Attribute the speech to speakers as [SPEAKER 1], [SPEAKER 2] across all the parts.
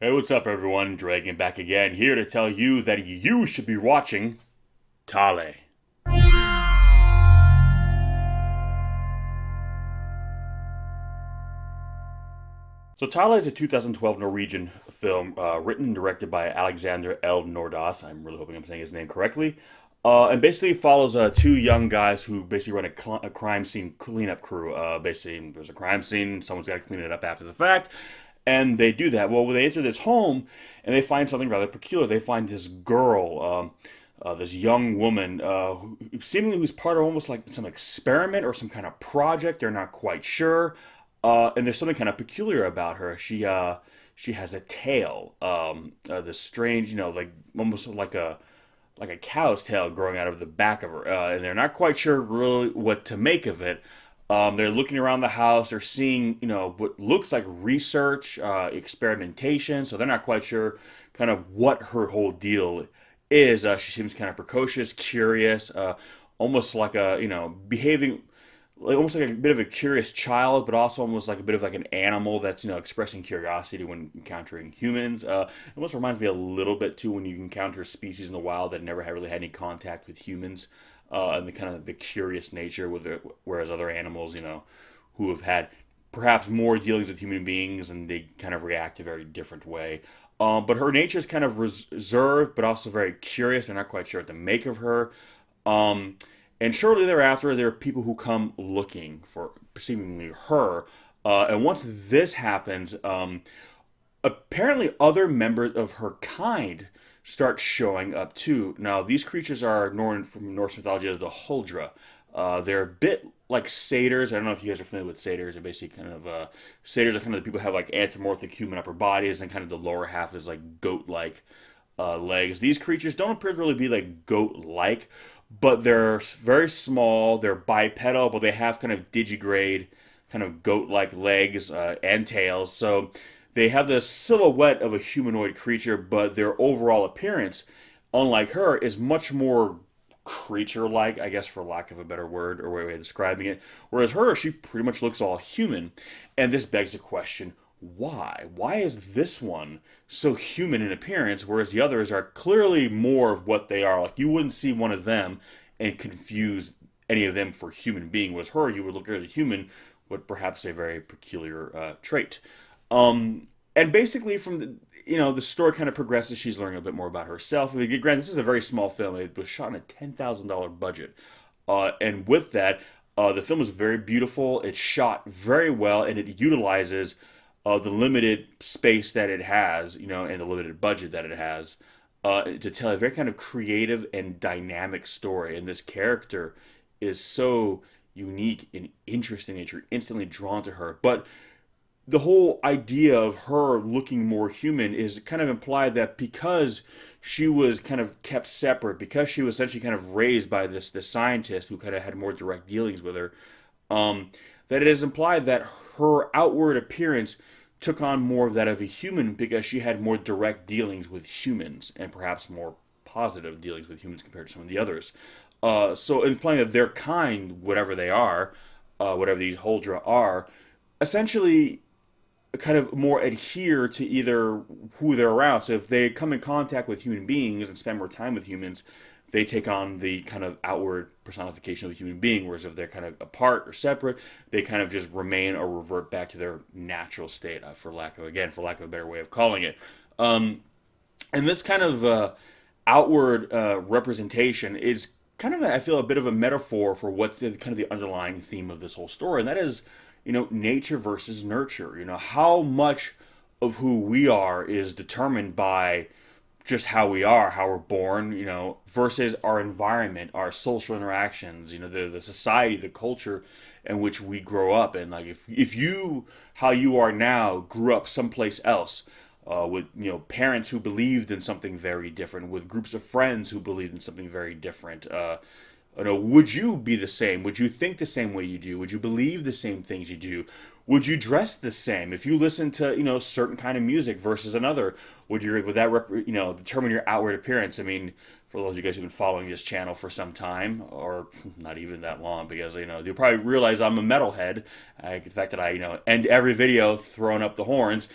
[SPEAKER 1] Hey, what's up, everyone? Dragon back again, here to tell you that you should be watching Thale. So, Thale is a 2012 Norwegian film written and directed by Alexander L. Nordas. I'm really hoping I'm saying his name correctly. And basically follows two young guys who basically run a crime scene cleanup crew. Basically, there's a crime scene, someone's got to clean it up after the fact, and they do that. Well, when they enter this home and they find something rather peculiar, they find this girl, this young woman, seemingly who's part of almost like some experiment or some kind of project. They're not quite sure, and there's something kind of peculiar about her. She has a tail, this strange, like almost like a cow's tail growing out of the back of her, and they're not quite sure really what to make of it. They're looking around the house. They're seeing, what looks like research, experimentation. So they're not quite sure kind of what her whole deal is. She seems kind of precocious, curious, almost like behaving like almost like a bit of a curious child, but also almost like a bit of like an animal that's expressing curiosity when encountering humans. It almost reminds me a little bit too when you encounter species in the wild that never had really had any contact with humans, and the kind of the curious nature with it, whereas other animals, who have had perhaps more dealings with human beings and they kind of react a very different way. But her nature is kind of reserved, but also very curious. They're not quite sure what to make of her. Um, and shortly thereafter, there are people who come looking for seemingly her. And once this happens, apparently other members of her kind start showing up too. Now, these creatures are known from Norse mythology as the Huldra. They're a bit like satyrs. I don't know if you guys are familiar with satyrs. They're basically kind of satyrs are kind of the people who have like anthropomorphic human upper bodies, and kind of the lower half is like goat-like legs. These creatures don't appear to really be like goat-like, but they're very small. They're bipedal, but they have kind of digigrade, kind of goat-like legs and tails. So they have the silhouette of a humanoid creature, but their overall appearance, unlike her, is much more creature-like, I guess, for lack of a better word or way of describing it. Whereas her, she pretty much looks all human, and this begs the question: why? Why is this one so human in appearance, whereas the others are clearly more of what they are? Like you wouldn't see one of them and confuse any of them for human being. Whereas her, you would look at her as a human, with perhaps a very peculiar trait. And basically, from the story kind of progresses. She's learning a bit more about herself. I mean, granted, this is a very small film. It was shot on a $10,000 budget, and with that, the film is very beautiful. It's shot very well, and it utilizes the limited space that it has, and the limited budget that it has, to tell a very kind of creative and dynamic story. And this character is so unique and interesting that you're instantly drawn to her. But the whole idea of her looking more human is kind of implied that because she was kind of kept separate, because she was essentially kind of raised by this scientist who kind of had more direct dealings with her, that it is implied that her outward appearance took on more of that of a human because she had more direct dealings with humans and perhaps more positive dealings with humans compared to some of the others. So implying that their kind, whatever they are, whatever these Holdra are, essentially kind of more adhere to either who they're around. So if they come in contact with human beings and spend more time with humans, they take on the kind of outward personification of a human being. Whereas if they're kind of apart or separate, they kind of just remain or revert back to their natural state, for lack of a better way of calling it. And this kind of outward representation is kind of, I feel, a bit of a metaphor for what kind of the underlying theme of this whole story, and that is, nature versus nurture. How much of who we are is determined by just how we are, how we're born, versus our environment, our social interactions, the society, the culture in which we grow up. And like if you, how you are now, grew up someplace else, with parents who believed in something very different, with groups of friends who believed in something very different, would you be the same? Would you think the same way you do? Would you believe the same things you do? Would you dress the same? If you listen to certain kind of music versus another, would that determine your outward appearance? I mean, for those of you guys who've been following this channel for some time, or not even that long, because you'll probably realize I'm a metalhead. The fact that I end every video throwing up the horns.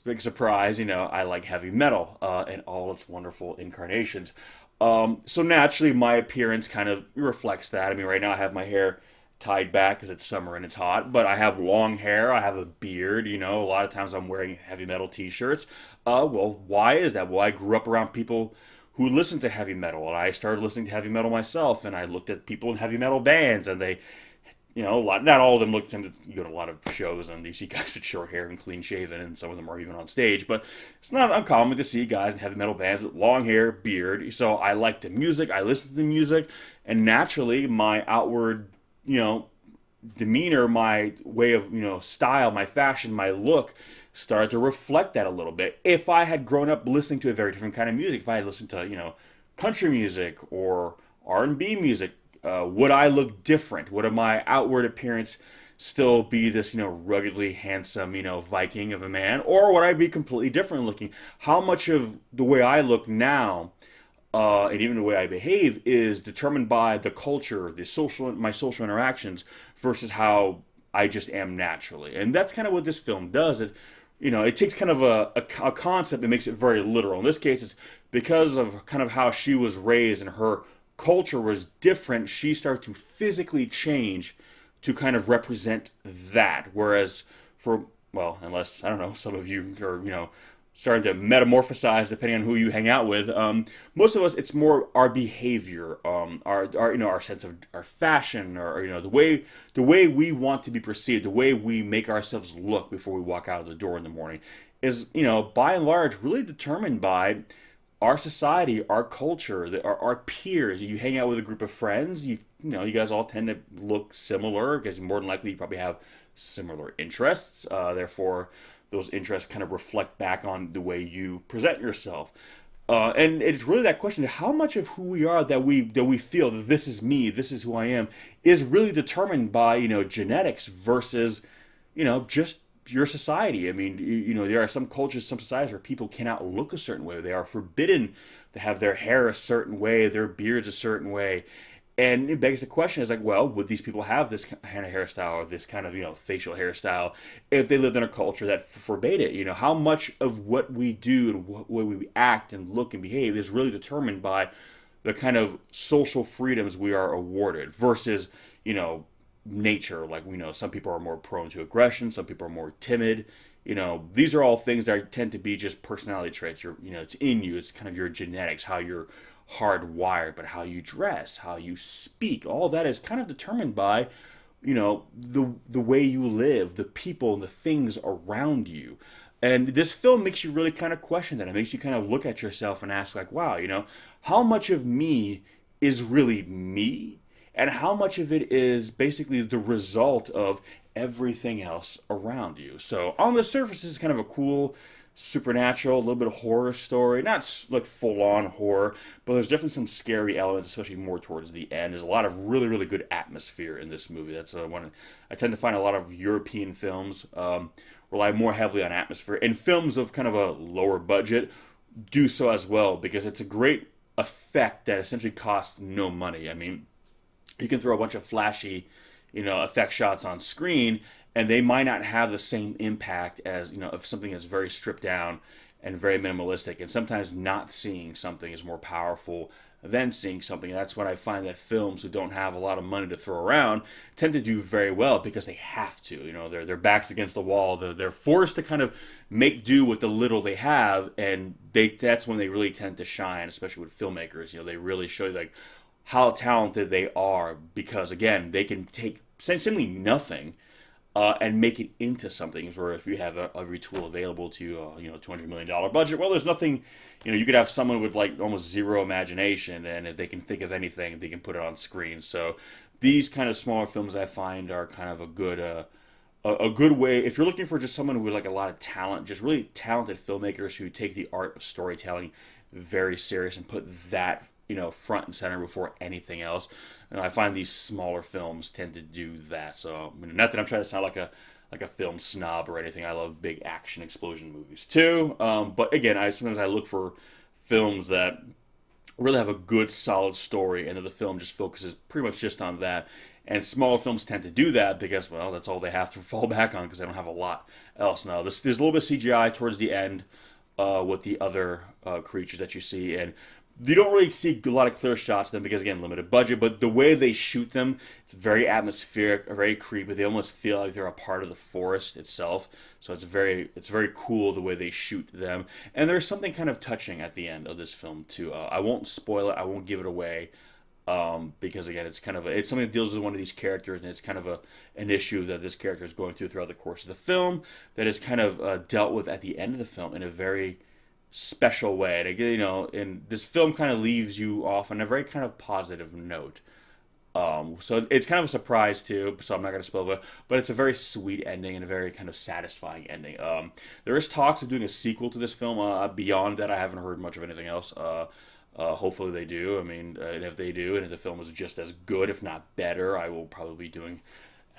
[SPEAKER 1] big surprise, I like heavy metal in all its wonderful incarnations. So naturally, my appearance kind of reflects that. I mean, right now I have my hair tied back because it's summer and it's hot, but I have long hair, I have a beard, a lot of times I'm wearing heavy metal t-shirts. Well, why is that? Well, I grew up around people who listened to heavy metal, and I started listening to heavy metal myself, and I looked at people in heavy metal bands, and they not all of them look. You go to a lot of shows and you see guys with short hair and clean shaven, and some of them are even on stage. But it's not uncommon to see guys in heavy metal bands with long hair, beard. So I like the music, I listen to the music, and naturally my outward, demeanor, my way of, style, my fashion, my look started to reflect that a little bit. If I had grown up listening to a very different kind of music, if I had listened to, country music or R&B music, would I look different? Would my outward appearance still be this, ruggedly handsome, Viking of a man? Or would I be completely different looking? How much of the way I look now, and even the way I behave, is determined by the culture, my social interactions, versus how I just am naturally? And that's kind of what this film does. It takes kind of a concept and makes it very literal. In this case, it's because of kind of how she was raised and her culture was different, she started to physically change to kind of represent that. Whereas unless, I don't know, some of you are, starting to metamorphosize depending on who you hang out with, most of us, it's more our behavior, our sense of our fashion, or, the way we want to be perceived, the way we make ourselves look before we walk out of the door in the morning is, by and large, really determined by our society, our culture, our peers. You hang out with a group of friends, you guys all tend to look similar because more than likely you probably have similar interests. Therefore, those interests kind of reflect back on the way you present yourself. And it's really that question: how much of who we are, that we feel that this is me, this is who I am, is really determined by genetics versus just your society. I mean, there are some cultures, some societies where people cannot look a certain way. They are forbidden to have their hair a certain way, their beards a certain way. And it begs the question, is like, well, would these people have this kind of hairstyle or this kind of, facial hairstyle if they lived in a culture that forbade it? How much of what we do and what way we act and look and behave is really determined by the kind of social freedoms we are awarded versus, nature. Like, some people are more prone to aggression, some people are more timid. These are all things that tend to be just personality traits. It's in you. It's kind of your genetics, how you're hardwired. But how you dress, how you speak, all that is kind of determined by, the way you live, the people and the things around you. And this film makes you really kind of question that. It makes you kind of look at yourself and ask, like, wow, how much of me is really me? And how much of it is basically the result of everything else around you? So on the surface, it's kind of a cool, supernatural, a little bit of horror story. Not like full-on horror, but there's definitely some scary elements, especially more towards the end. There's a lot of really, really good atmosphere in this movie. That's one I tend to find a lot of European films rely more heavily on atmosphere. And films of kind of a lower budget do so as well, because it's a great effect that essentially costs no money. I mean, you can throw a bunch of flashy, effect shots on screen, and they might not have the same impact as, if something is very stripped down and very minimalistic. And sometimes not seeing something is more powerful than seeing something. That's when I find that films who don't have a lot of money to throw around tend to do very well because they have to. Their backs against the wall. They're forced to kind of make do with the little they have, and that's when they really tend to shine, especially with filmmakers. They really show you, like, how talented they are, because again, they can take simply nothing and make it into something. Where if you have every tool available to $200 million budget, well, there's nothing. You could have someone with like almost zero imagination, and if they can think of anything, they can put it on screen. So these kind of smaller films, I find, are kind of a good way if you're looking for just someone with like a lot of talent, just really talented filmmakers who take the art of storytelling very serious and put that front and center before anything else. And I find these smaller films tend to do that. So, not that I'm trying to sound like a film snob or anything. I love big action explosion movies too. But again, sometimes I look for films that really have a good, solid story, and that the film just focuses pretty much just on that, And smaller films tend to do that because, well, that's all they have to fall back on because they don't have a lot else. Now, there's a little bit of CGI towards the end with the other creatures that you see, and you don't really see a lot of clear shots of them because, again, limited budget, but the way they shoot them, it's very atmospheric, very creepy. They almost feel like they're a part of the forest itself, so it's very cool the way they shoot them. And there's something kind of touching at the end of this film, too. I won't spoil it, I won't give it away, because, again, it's something that deals with one of these characters, and it's kind of an issue that this character is going through throughout the course of the film that is kind of dealt with at the end of the film in a very special way. And this film kind of leaves you off on a very kind of positive note. So it's kind of a surprise too, so I'm not going to spoil it, but it's a very sweet ending and a very kind of satisfying ending. There is talks of doing a sequel to this film. Beyond that, I haven't heard much of anything else. Hopefully they do. I mean, and if they do, and if the film is just as good, if not better, I will probably be doing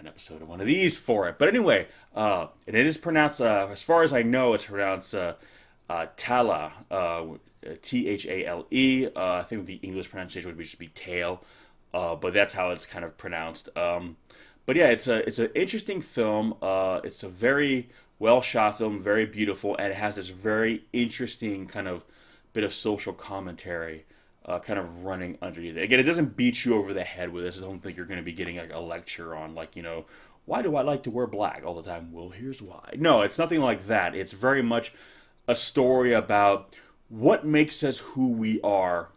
[SPEAKER 1] an episode of one of these for it. But anyway, and it is pronounced, as far as I know, it's pronounced Thale, Thale. I think the English pronunciation would just be Thale, but that's how it's kind of pronounced. But yeah, it's an interesting film. It's a very well shot film, very beautiful, and it has this very interesting kind of bit of social commentary kind of running underneath it. Again, it doesn't beat you over the head with this. I don't think you're going to be getting like a lecture on why do I like to wear black all the time? Well, here's why. No, it's nothing like that. It's very much a story about what makes us who we are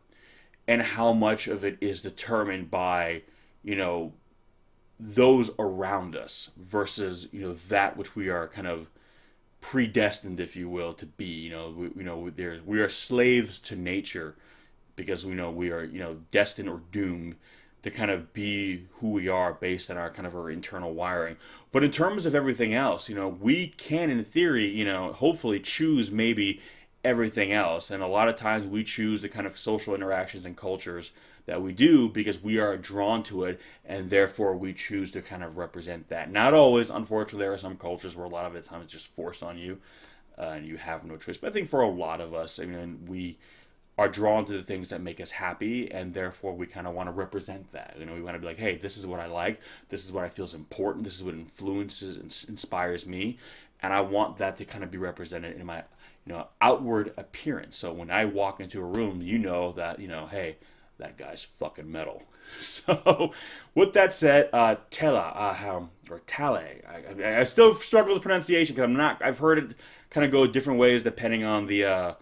[SPEAKER 1] and how much of it is determined by, those around us versus, that which we are kind of predestined, if you will, to be. We are slaves to nature because we are, destined or doomed to kind of be who we are based on our internal wiring. But in terms of everything else, we can, in theory, hopefully choose maybe everything else. And a lot of times we choose the kind of social interactions and cultures that we do because we are drawn to it, and therefore we choose to kind of represent that. Not always, unfortunately, there are some cultures where a lot of the time it's just forced on you, and you have no choice. But I think for a lot of us, we are drawn to the things that make us happy, and therefore we kind of want to represent that. We want to be like, hey, this is what I like, this is what I feel is important, this is what influences and inspires me, and I want that to kind of be represented in my outward appearance. So when I walk into a room, that, hey, that guy's fucking metal. So with that said, Thale, or Thale, I still struggle with pronunciation because I've heard it kind of go different ways depending on the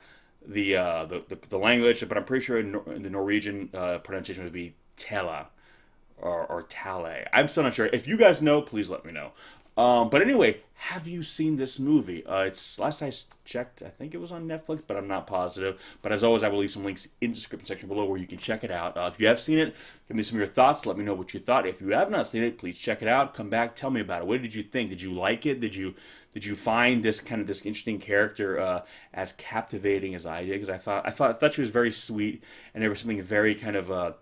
[SPEAKER 1] language, but I'm pretty sure the Norwegian pronunciation would be Thale or Thale. I'm still not sure. If you guys know, please let me know. But anyway, have you seen this movie? It's last I checked, I think it was on Netflix, but I'm not positive. But as always, I will leave some links in the description section below where you can check it out. If you have seen it, give me some of your thoughts. Let me know what you thought. If you have not seen it, please check it out. Come back, tell me about it. What did you think? Did you like it? Did you find this interesting character as captivating as I did? Because I thought she was very sweet, and there was something very kind of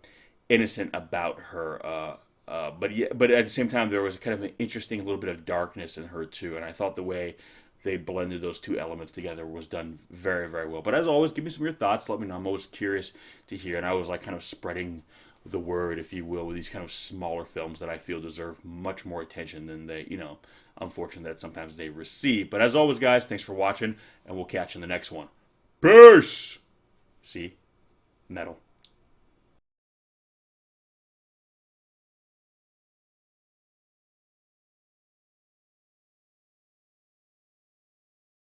[SPEAKER 1] innocent about her. But at the same time, there was kind of an interesting little bit of darkness in her too, and I thought the way they blended those two elements together was done very, very well. But as always, give me some of your thoughts. Let me know. I'm always curious to hear, and I was kind of spreading the word, if you will, with these kind of smaller films that I feel deserve much more attention than they, unfortunately, that sometimes they receive. But as always, guys, thanks for watching, and we'll catch you in the next one. Peace. See, metal.